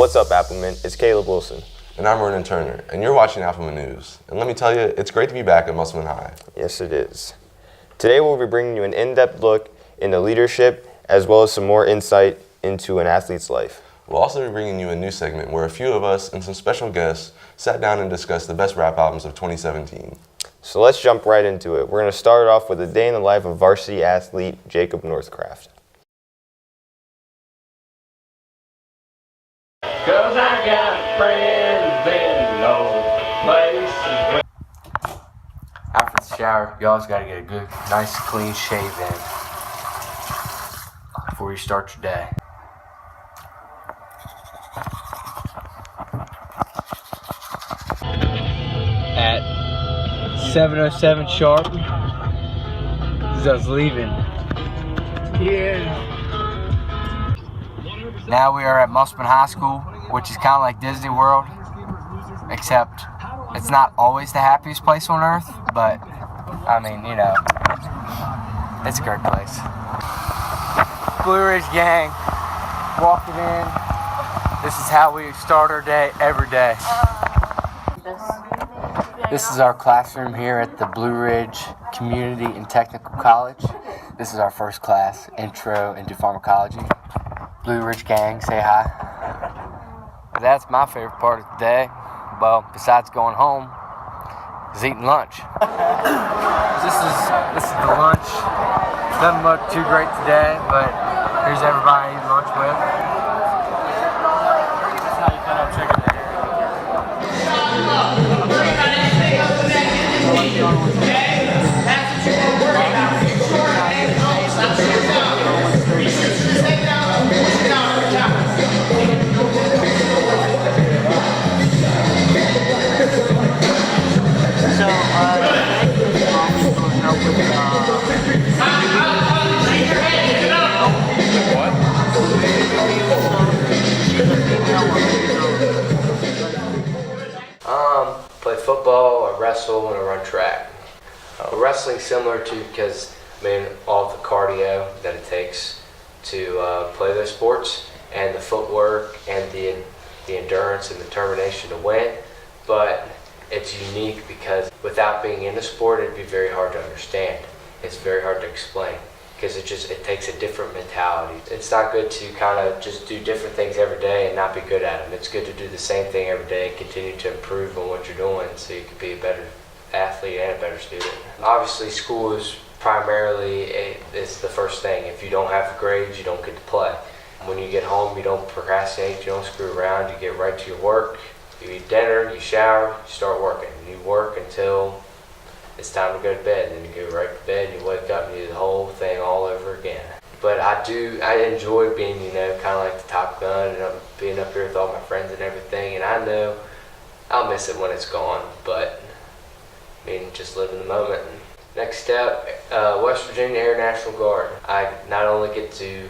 What's up, Applemen? It's Caleb Wilson. And I'm Ronan Turner, and you're watching Applemen News. And let me tell you, it's great to be back at Applemen High. Yes, it is. Today we'll be bringing you an in-depth look into leadership, as well as some more insight into an athlete's life. We'll also be bringing you a new segment where a few of us and some special guests sat down and discussed the best rap albums of 2017. So let's jump right into it. We're going to start off with a day in the life of varsity athlete Jacob Northcraft. Cause I got friends in no places. After the shower, you always gotta get a good, nice, clean shave in before you start your day. At 7:07 sharp, as I was leaving. Yeah. Now we are at Applemen High School, which is kind of like Disney World, except it's not always the happiest place on earth, but I mean, you know, it's a great place. Blue Ridge gang, walking in. This is how we start our day every day. This is our classroom here at the Blue Ridge Community and Technical College. This is our first class, Intro into Pharmacology. Blue Ridge gang, say hi. That's my favorite part of the day. Well, besides going home, is eating lunch. This is the lunch. Doesn't look too great today, but here's everybody eating lunch with. That's how you cut up chicken. Play football, I wrestle, and I run track. Wrestling's similar to because all the cardio that it takes to play those sports, and the footwork and the endurance and determination to win. But it's unique because without being in the sport, it'd be very hard to understand. It's very hard to explain because it takes a different mentality. It's not good to kind of just do different things every day and not be good at them. It's good to do the same thing every day and continue to improve on what you're doing so you can be a better athlete and a better student. Obviously, school is primarily it's the first thing. If you don't have the grades, you don't get to play. When you get home, you don't procrastinate, you don't screw around, you get right to your work. You eat dinner, you shower, you start working. You work until it's time to go to bed, and then you go right to bed, and you wake up and you do the whole thing all over again. But I enjoy being, kind of like the Top Gun, and being up here with all my friends and everything, and I know I'll miss it when it's gone, but just live in the moment. Next step, West Virginia Air National Guard. I not only get to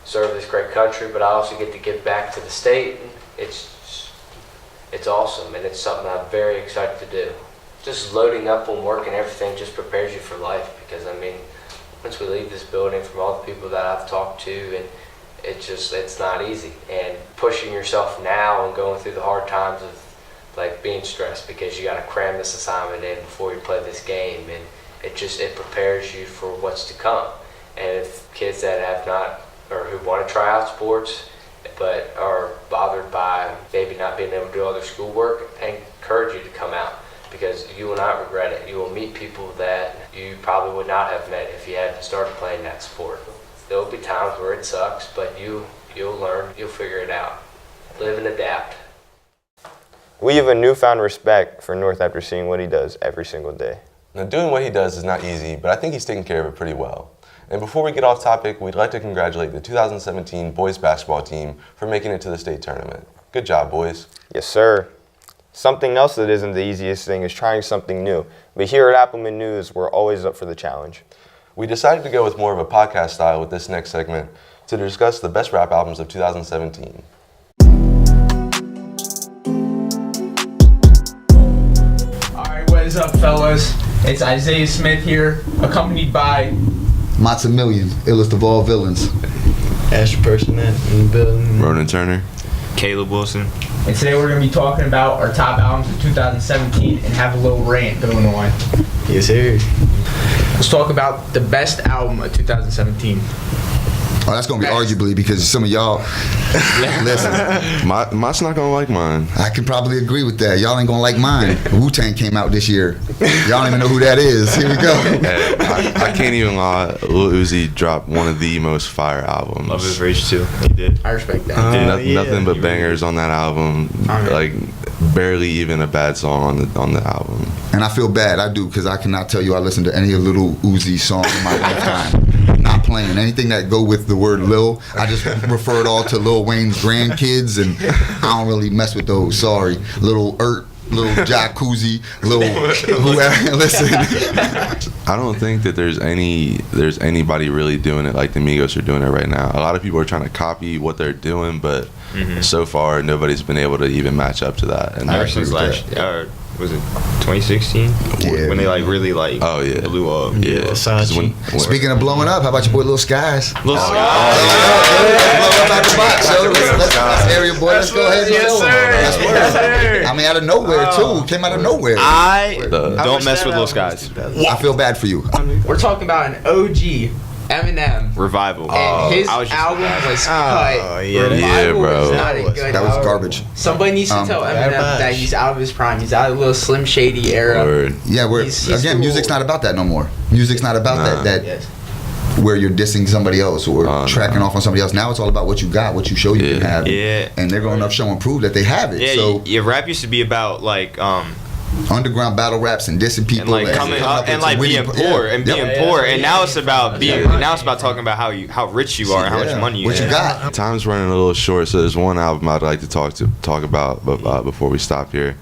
serve this great country, but I also get to give back to the state. It's awesome, and it's something I'm very excited to do. Just loading up on work and everything just prepares you for life because, once we leave this building, from all the people that I've talked to, and it's not easy. And pushing yourself now and going through the hard times of being stressed because you got to cram this assignment in before you play this game, and it prepares you for what's to come. And if kids that have not, or who want to try out sports, but are bothered by maybe not being able to do all their schoolwork, I encourage you to come out because you will not regret it. You will meet people that you probably would not have met if you hadn't started playing that sport. There will be times where it sucks, but you'll learn, you'll figure it out. Live and adapt. We have a newfound respect for North after seeing what he does every single day. Now, doing what he does is not easy, but I think he's taking care of it pretty well. And before we get off topic, we'd like to congratulate the 2017 boys basketball team for making it to the state tournament. Good job, boys. Yes, sir. Something else that isn't the easiest thing is trying something new. But here at Applemen News, we're always up for the challenge. We decided to go with more of a podcast style with this next segment to discuss the best rap albums of 2017. Alright, what is up, fellas? It's Isaiah Smith here, accompanied by Maximilian, illest of all villains. Asher Person in the building. Ronan Turner. Caleb Wilson. And today we're going to be talking about our top albums of 2017 and have a little rant going on. Yes, sir. Let's talk about the best album of 2017. Oh, that's gonna be arguably because some of y'all. Listen, Mine's not gonna like mine. I can probably agree with that. Y'all ain't gonna like mine. Wu-Tang came out this year. Y'all don't even know who that is. Here we go. Hey, I can't even lie. Lil Uzi dropped one of the most fire albums. Love is Rage 2. He did. I respect that. Nothing but bangers on that album. Like barely even a bad song on the album. And I feel bad. I do because I cannot tell you I listened to any of Lil Uzi songs in my lifetime. Not playing anything that go with the word Lil. I just refer it all to Lil Wayne's grandkids, and I don't really mess with those. Sorry, Little Little Jacuzzi, Little whoever. Listen, I don't think that there's anybody really doing it like the Migos are doing it right now. A lot of people are trying to copy what they're doing, but so far nobody's been able to even match up to that. And Ever since was it 2016? Yeah. When they like really like blew up. Yeah. 'Cause when speaking of blowing up, how about your boy Lil Skies? Lil Blow up out the box, so let's area boy. Let's go ahead and show him. That's word. I mean, out of nowhere too. Came out of nowhere. I don't mess with Lil Skies. I feel bad for you. We're talking about an OG Eminem. Revival. And his album was cut. Revival Yeah, bro. was not a good That was album. garbage. Somebody needs to tell Eminem that he's out of his prime. He's out of the little Slim Shady era. Word. Yeah, He's again, cool. music's not about that no more. Music's not about that Yes. where you're dissing somebody else or tracking off on somebody else. Now it's all about what you got, what you show you can have. Yeah. And they're going to show and prove that they have it. Yeah, So rap used to be about like underground battle raps and dissing people and like coming up and with like some being witty- poor and being Yeah. poor, and now it's about talking about how rich you are and how much money you what have. you got. Time's running a little short, so there's one album I'd like to talk about, but before we stop here,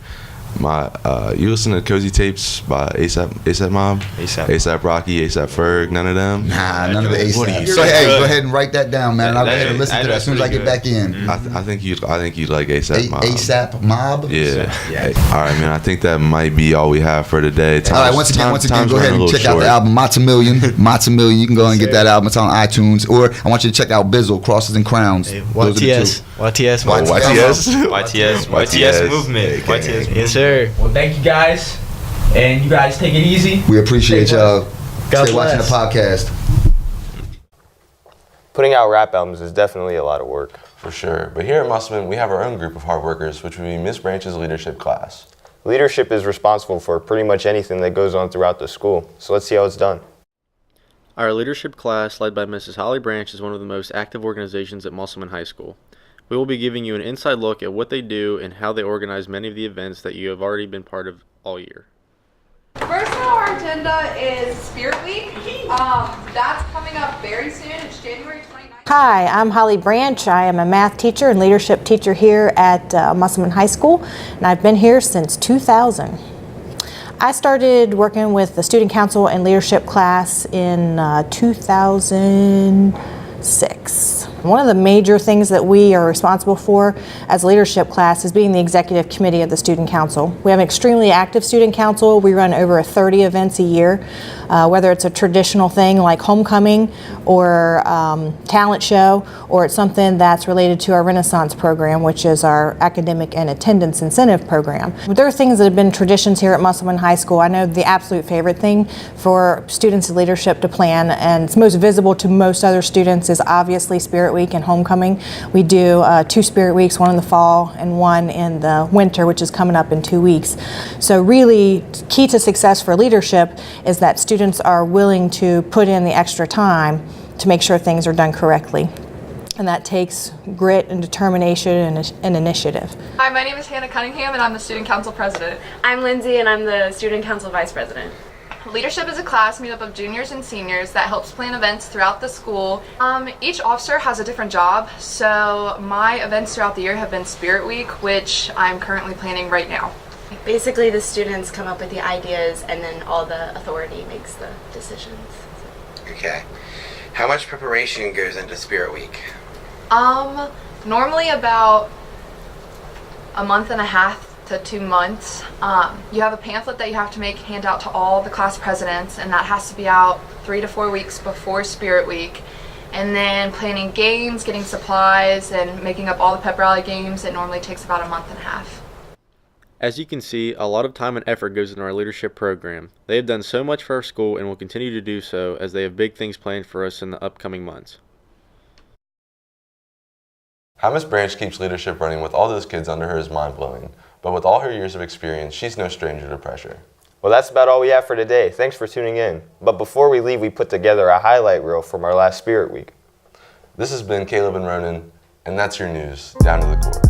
you listen to Cozy Tapes by ASAP Mob, ASAP Rocky, ASAP Ferg, none of them. Nah, none of the What are ASAP. you So hey, saying? go ahead and write that down, man. I'll go ahead and listen to that as soon as I get back in. I think you'd like ASAP Mob. ASAP Mob. Yeah. All right, man. I think that might be all we have for today. All right, once again, time's go ahead running and a check out little the album Matamillion. Matamillion. You can go ahead and get that album. It's on iTunes. Or I want you to check out Bizzle, Crosses and Crowns. Those are the two. YTS. YTS movement. YTS. Yes, sir. Well, thank you guys. And you guys take it easy. We appreciate Stay y'all. God Stay watching the bless. podcast. Putting out rap albums is definitely a lot of work. For sure. But here at Musselman, we have our own group of hard workers, which would be Miss Branch's leadership class. Leadership is responsible for pretty much anything that goes on throughout the school. So let's see how it's done. Our leadership class, led by Mrs. Holly Branch, is one of the most active organizations at Musselman High School. We will be giving you an inside look at what they do and how they organize many of the events that you have already been part of all year. First on our agenda is Spirit Week. That's coming up very soon. It's January 29th. Hi, I'm Holly Branch. I am a math teacher and leadership teacher here at Musselman High School, and I've been here since 2000. I started working with the student council and leadership class in 2006. One of the major things that we are responsible for as a leadership class is being the executive committee of the student council. We have an extremely active student council. We run over 30 events a year, whether it's a traditional thing like homecoming or talent show, or it's something that's related to our Renaissance program, which is our academic and attendance incentive program. There are things that have been traditions here at Musselman High School. I know the absolute favorite thing for students in leadership to plan, and it's most visible to most other students, is obviously Spirit Week and homecoming. We do 2 Spirit Weeks, one in the fall and one in the winter, which is coming up in 2 weeks. So really, key to success for leadership is that students are willing to put in the extra time to make sure things are done correctly. And that takes grit and determination and initiative. Hi, my name is Hannah Cunningham, and I'm the student council president. I'm Lindsay, and I'm the student council vice president. Leadership is a class made up of juniors and seniors that helps plan events throughout the school. Each officer has a different job, so my events throughout the year have been Spirit Week, which I'm currently planning right now. Basically, the students come up with the ideas, and then all the authority makes the decisions. Okay. How much preparation goes into Spirit Week? Normally about a month and a half to 2 months. You have a pamphlet that you have to hand out to all the class presidents, and that has to be out 3 to 4 weeks before Spirit Week. And then planning games, getting supplies, and making up all the pep rally games, it normally takes about a month and a half. As you can see, a lot of time and effort goes into our leadership program. They have done so much for our school and will continue to do so as they have big things planned for us in the upcoming months. How Miss Branch keeps leadership running with all those kids under her is mind-blowing, but with all her years of experience, she's no stranger to pressure. Well, that's about all we have for today. Thanks for tuning in. But before we leave, we put together a highlight reel from our last Spirit Week. This has been Caleb and Ronan, and that's your news, down to the core.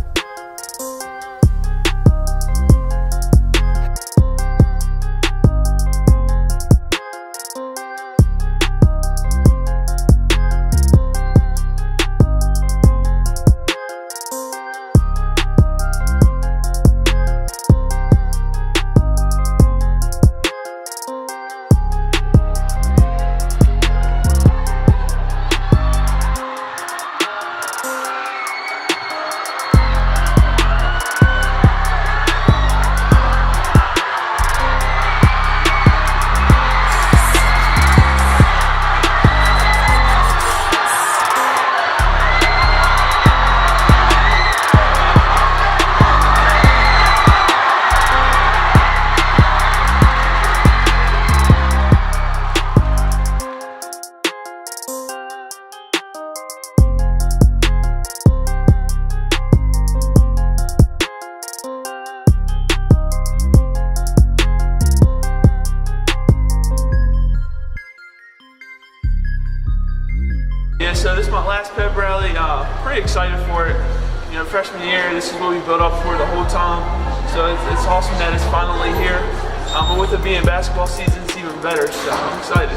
Yeah, so this is my last pep rally. Pretty excited for it. You know, freshman year, this is what we built up for the whole time. So it's awesome that it's finally here. But with it being basketball season, it's even better. So I'm excited.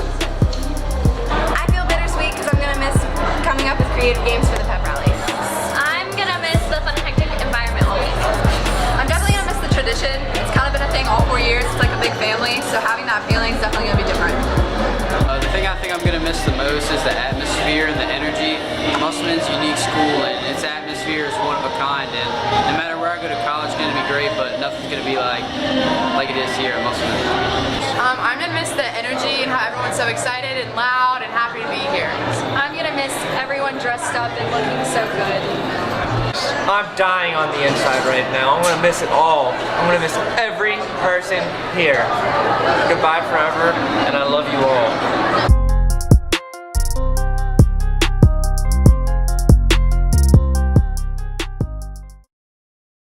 I feel bittersweet because I'm gonna miss coming up with creative games for the pep rally. I'm gonna miss the fun and hectic environment all week. I'm definitely gonna miss the tradition. It's kind of been a thing all 4 years. It's like a big family, so having that feeling is definitely gonna be different. The thing I think I'm going to miss the most is the atmosphere and the energy. Musselman's a unique school and its atmosphere is one of a kind, and no matter where I go to college it's going to be great, but nothing's going to be like it is here at Musselman. I'm gonna miss the energy and how everyone's so excited and loud and happy to be here. I'm gonna miss everyone dressed up and looking so good. I'm dying on the inside right now. I'm gonna miss it all. I'm gonna miss every person here. Goodbye forever, and I love you all.